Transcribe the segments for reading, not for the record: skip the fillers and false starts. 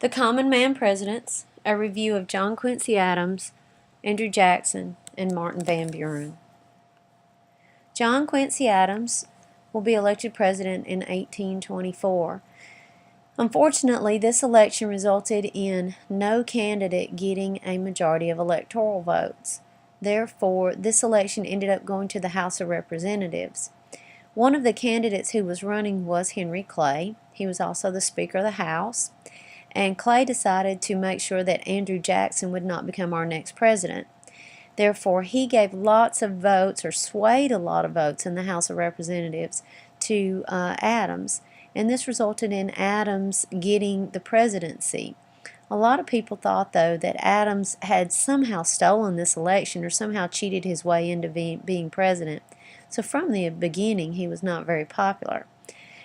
The Common Man Presidents, a review of John Quincy Adams, Andrew Jackson, and Martin Van Buren. John Quincy Adams will be elected president in 1824. Unfortunately, this election resulted in no candidate getting a majority of electoral votes. Therefore, this election ended up going to the House of Representatives. One of the candidates who was running was Henry Clay. He was also the Speaker of the House. And Clay decided to make sure that Andrew Jackson would not become our next president. Therefore, he gave lots of votes, or swayed a lot of votes in the House of Representatives to Adams, and this resulted in Adams getting the presidency. A lot of people thought, though, that Adams had somehow stolen this election or somehow cheated his way into being president. So from the beginning, he was not very popular.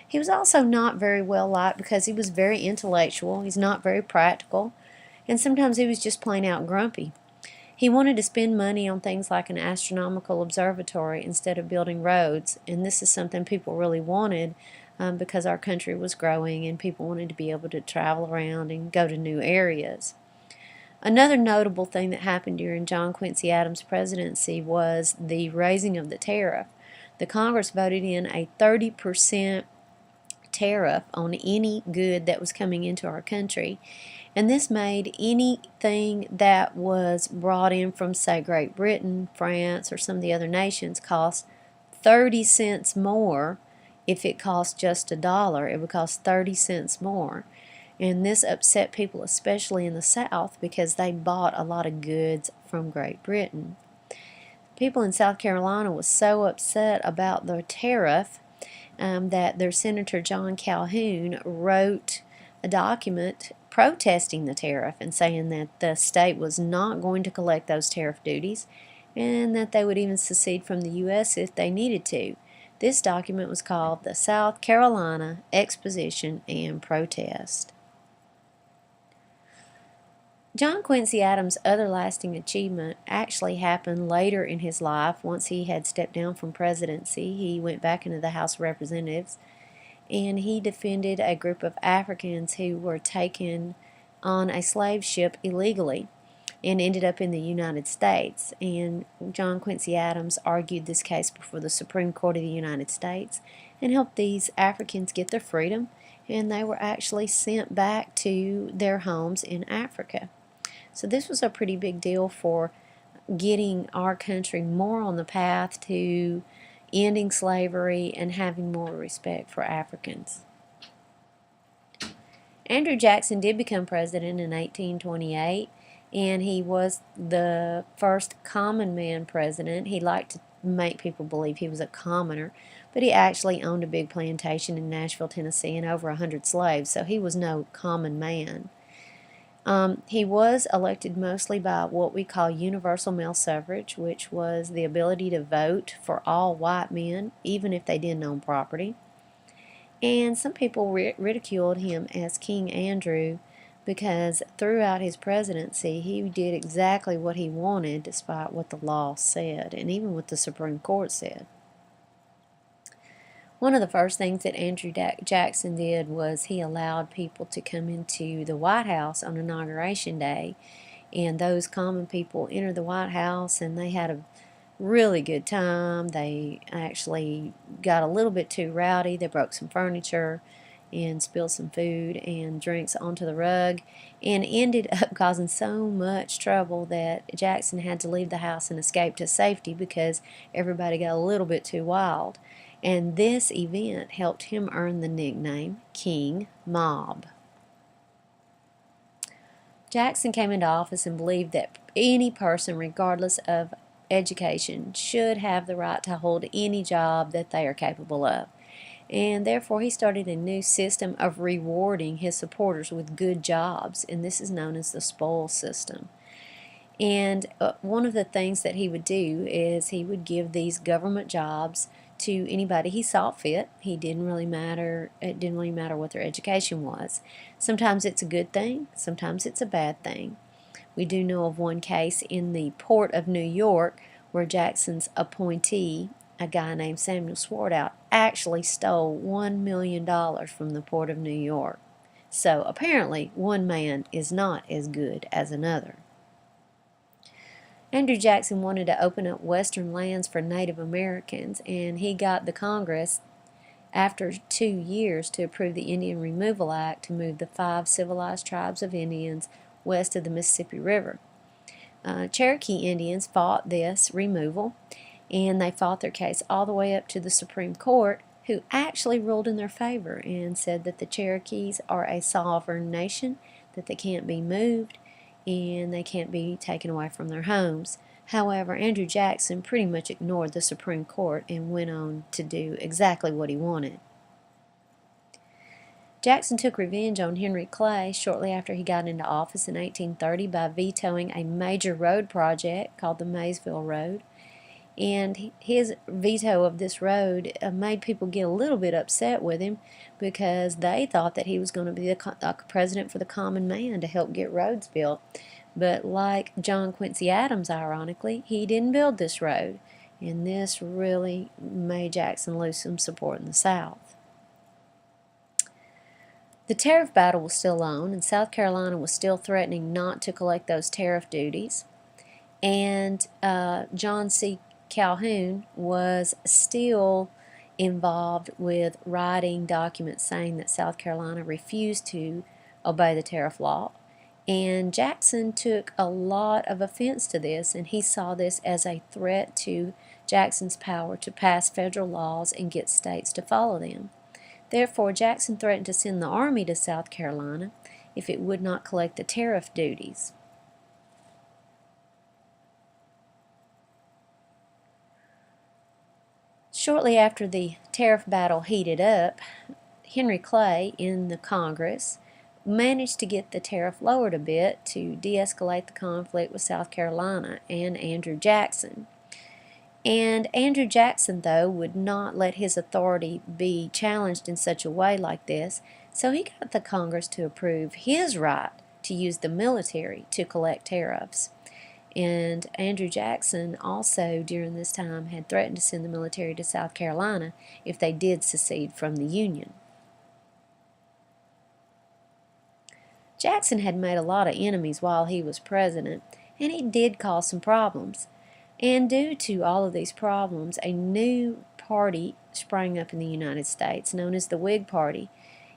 He was also not very well liked because he was very intellectual, he's not very practical, and sometimes he was just plain out grumpy. He wanted to spend money on things like an astronomical observatory instead of building roads, and this is something people really wanted because our country was growing and people wanted to be able to travel around and go to new areas. Another notable thing that happened during John Quincy Adams' presidency was the raising of the tariff. The Congress voted in a 30% tariff on any good that was coming into our country, and this made anything that was brought in from, say, Great Britain, France, or some of the other nations cost 30 cents more. If it cost just $1, it would cost 30 cents more, and this upset people, especially in the South, because they bought a lot of goods from Great Britain. People in South Carolina was so upset about the tariff that their Senator John Calhoun wrote a document protesting the tariff and saying that the state was not going to collect those tariff duties and that they would even secede from the U.S. if they needed to. This document was called the South Carolina Exposition and Protest. John Quincy Adams' other lasting achievement actually happened later in his life. Once he had stepped down from presidency, he went back into the House of Representatives, and he defended a group of Africans who were taken on a slave ship illegally and ended up in the United States. And John Quincy Adams argued this case before the Supreme Court of the United States and helped these Africans get their freedom, and they were actually sent back to their homes in Africa. So this was a pretty big deal for getting our country more on the path to ending slavery and having more respect for Africans. Andrew Jackson did become president in 1828, and he was the first common man president. He liked to make people believe he was a commoner, but he actually owned a big plantation in Nashville, Tennessee, and over 100 slaves, so he was no common man. He was elected mostly by what we call universal male suffrage, which was the ability to vote for all white men, even if they didn't own property. And some people ridiculed him as King Andrew because throughout his presidency he did exactly what he wanted despite what the law said and even what the Supreme Court said. One of the first things that Andrew Jackson did was he allowed people to come into the White House on Inauguration Day, and those common people entered the White House and they had a really good time. They actually got a little bit too rowdy. They broke some furniture and spilled some food and drinks onto the rug and ended up causing so much trouble that Jackson had to leave the house and escape to safety because everybody got a little bit too wild. And this event helped him earn the nickname King Mob. Jackson came into office and believed that any person, regardless of education, should have the right to hold any job that they are capable of. And therefore he started a new system of rewarding his supporters with good jobs, and this is known as the spoils system. And one of the things that he would do is he would give these government jobs to anybody he saw fit. It didn't really matter what their education was. Sometimes it's a good thing, sometimes it's a bad thing. We do know of one case in the Port of New York where Jackson's appointee, a guy named Samuel Swartout, actually stole $1 million from the Port of New York. So apparently, one man is not as good as another. Andrew Jackson wanted to open up western lands for Native Americans, and he got the Congress after 2 years to approve the Indian Removal Act to move the 5 civilized tribes of Indians west of the Mississippi River. Cherokee Indians fought this removal, and they fought their case all the way up to the Supreme Court, who actually ruled in their favor and said that the Cherokees are a sovereign nation, that they can't be moved, and they can't be taken away from their homes. However, Andrew Jackson pretty much ignored the Supreme Court and went on to do exactly what he wanted. Jackson took revenge on Henry Clay shortly after he got into office in 1830 by vetoing a major road project called the Maysville Road. And his veto of this road made people get a little bit upset with him because they thought that he was going to be the president for the common man to help get roads built. But like John Quincy Adams, ironically, he didn't build this road. And this really made Jackson lose some support in the South. The tariff battle was still on, and South Carolina was still threatening not to collect those tariff duties. And John C. Calhoun was still involved with writing documents saying that South Carolina refused to obey the tariff law. And Jackson took a lot of offense to this, and he saw this as a threat to Jackson's power to pass federal laws and get states to follow them. Therefore, Jackson threatened to send the army to South Carolina if it would not collect the tariff duties. Shortly after the tariff battle heated up, Henry Clay in the Congress managed to get the tariff lowered a bit to de-escalate the conflict with South Carolina and Andrew Jackson. And Andrew Jackson, though, would not let his authority be challenged in such a way like this, so he got the Congress to approve his right to use the military to collect tariffs. And Andrew Jackson also, during this time, had threatened to send the military to South Carolina if they did secede from the Union. Jackson had made a lot of enemies while he was president, and he did cause some problems. And due to all of these problems, a new party sprang up in the United States known as the Whig Party,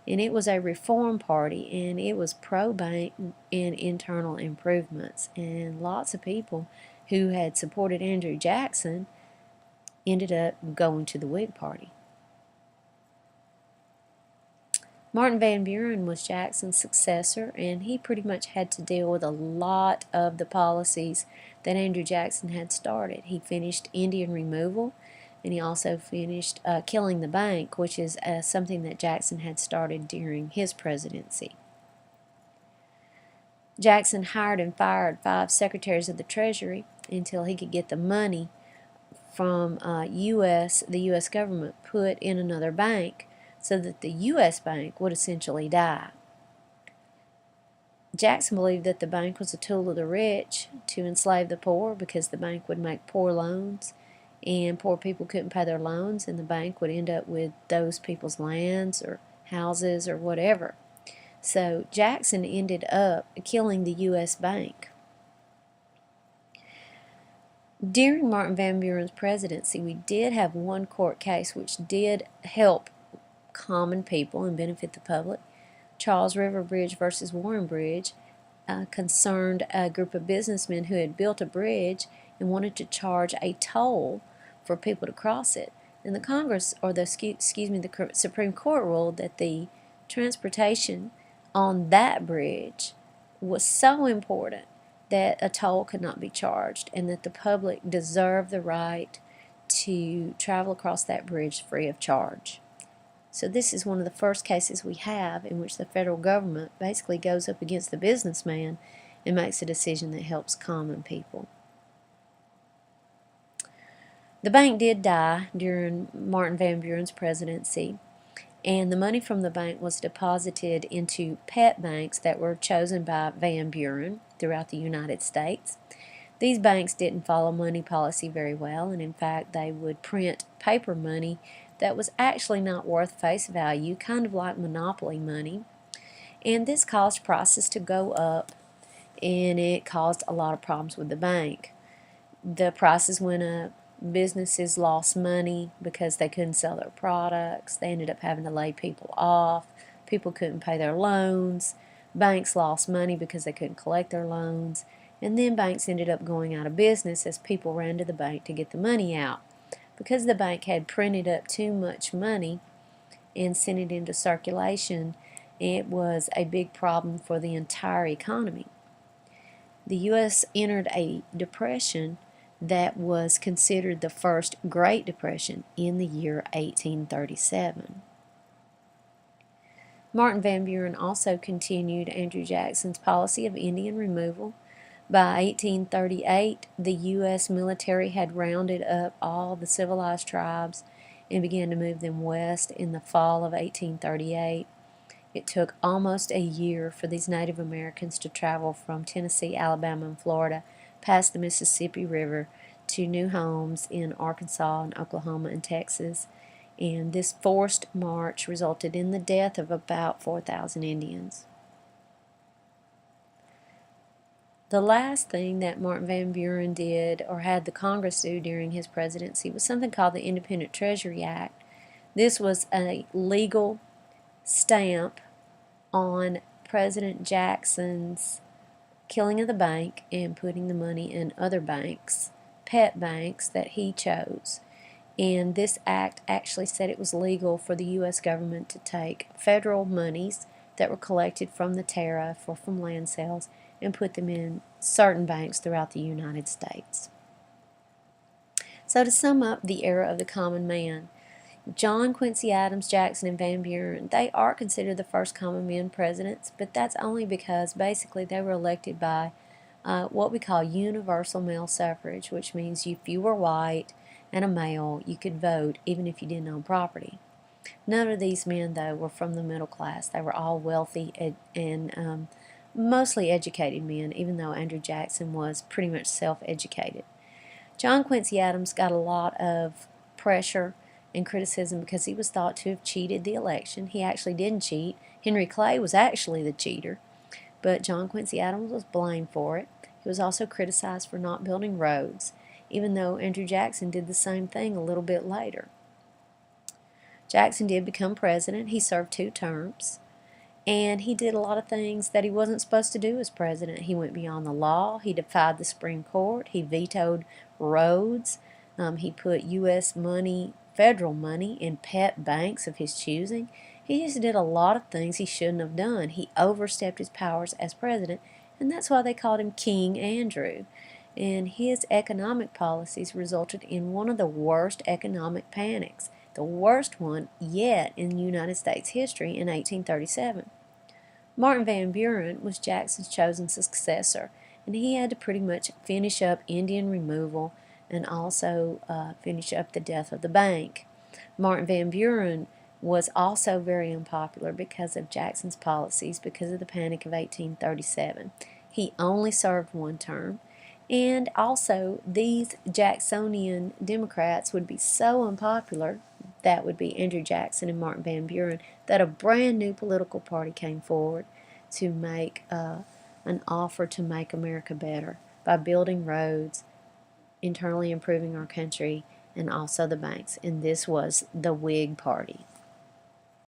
and it was a reform party, and it was pro-bank and internal improvements. And lots of people who had supported Andrew Jackson ended up going to the Whig Party. Martin Van Buren was Jackson's successor, and he pretty much had to deal with a lot of the policies that Andrew Jackson had started. He finished Indian removal, and he also finished killing the bank, which is something that Jackson had started during his presidency. Jackson hired and fired 5 secretaries of the Treasury until he could get the money from the U.S. government put in another bank so that the U.S. bank would essentially die. Jackson believed that the bank was a tool of the rich to enslave the poor because the bank would make poor loans and poor people couldn't pay their loans, and the bank would end up with those people's lands or houses or whatever. So Jackson ended up killing the U.S. bank. During Martin Van Buren's presidency, we did have one court case which did help common people and benefit the public. Charles River Bridge versus Warren Bridge concerned a group of businessmen who had built a bridge and wanted to charge a toll for people to cross it. And the Supreme Court ruled that the transportation on that bridge was so important that a toll could not be charged, and that the public deserved the right to travel across that bridge free of charge. So this is one of the first cases we have in which the federal government basically goes up against the businessman and makes a decision that helps common people. The bank did die during Martin Van Buren's presidency, and the money from the bank was deposited into pet banks that were chosen by Van Buren throughout the United States. These banks didn't follow money policy very well, and in fact they would print paper money that was actually not worth face value, kind of like monopoly money. And this caused prices to go up, and it caused a lot of problems with the bank. The prices went up. Businesses lost money because they couldn't sell their products. They ended up having to lay people off. People couldn't pay their loans. Banks lost money because they couldn't collect their loans. And then banks ended up going out of business as people ran to the bank to get the money out. Because the bank had printed up too much money and sent it into circulation, it was a big problem for the entire economy. The U.S. entered a depression that was considered the first Great Depression in the year 1837. Martin Van Buren also continued Andrew Jackson's policy of Indian removal. By 1838, the U.S. military had rounded up all the civilized tribes and began to move them west in the fall of 1838. It took almost a year for these Native Americans to travel from Tennessee, Alabama, and Florida past the Mississippi River to new homes in Arkansas and Oklahoma and Texas. And this forced march resulted in the death of about 4,000 Indians. The last thing that Martin Van Buren did, or had the Congress do during his presidency, was something called the Independent Treasury Act. This was a legal stamp on President Jackson's killing of the bank and putting the money in other banks, pet banks that he chose. And this act actually said it was legal for the U.S. government to take federal monies that were collected from the tariff or from land sales and put them in certain banks throughout the United States. So to sum up the era of the common man, John Quincy Adams, Jackson, and Van Buren, they are considered the first common men presidents, but that's only because basically they were elected by what we call universal male suffrage, which means if you were white and a male, you could vote even if you didn't own property. None of these men, though, were from the middle class. They were all wealthy and mostly educated men, even though Andrew Jackson was pretty much self-educated. John Quincy Adams got a lot of pressure and criticism because he was thought to have cheated the election. He actually didn't cheat. Henry Clay was actually the cheater, but John Quincy Adams was blamed for it. He was also criticized for not building roads, even though Andrew Jackson did the same thing a little bit later. Jackson did become president. He served 2 terms, and he did a lot of things that he wasn't supposed to do as president. He went beyond the law. He defied the Supreme Court. He vetoed roads. He put U.S. money, federal money, in pet banks of his choosing. He just did a lot of things he shouldn't have done. He overstepped his powers as president, and that's why they called him King Andrew. And his economic policies resulted in one of the worst economic panics, the worst one yet in United States history in 1837. Martin Van Buren was Jackson's chosen successor, and he had to pretty much finish up Indian removal and also finish up the death of the bank. Martin Van Buren was also very unpopular because of Jackson's policies because of the Panic of 1837. He only served 1 term. And also, these Jacksonian Democrats would be so unpopular, that would be Andrew Jackson and Martin Van Buren, that a brand new political party came forward to make an offer to make America better by building roads, internally improving our country, and also the banks. And this was the Whig Party.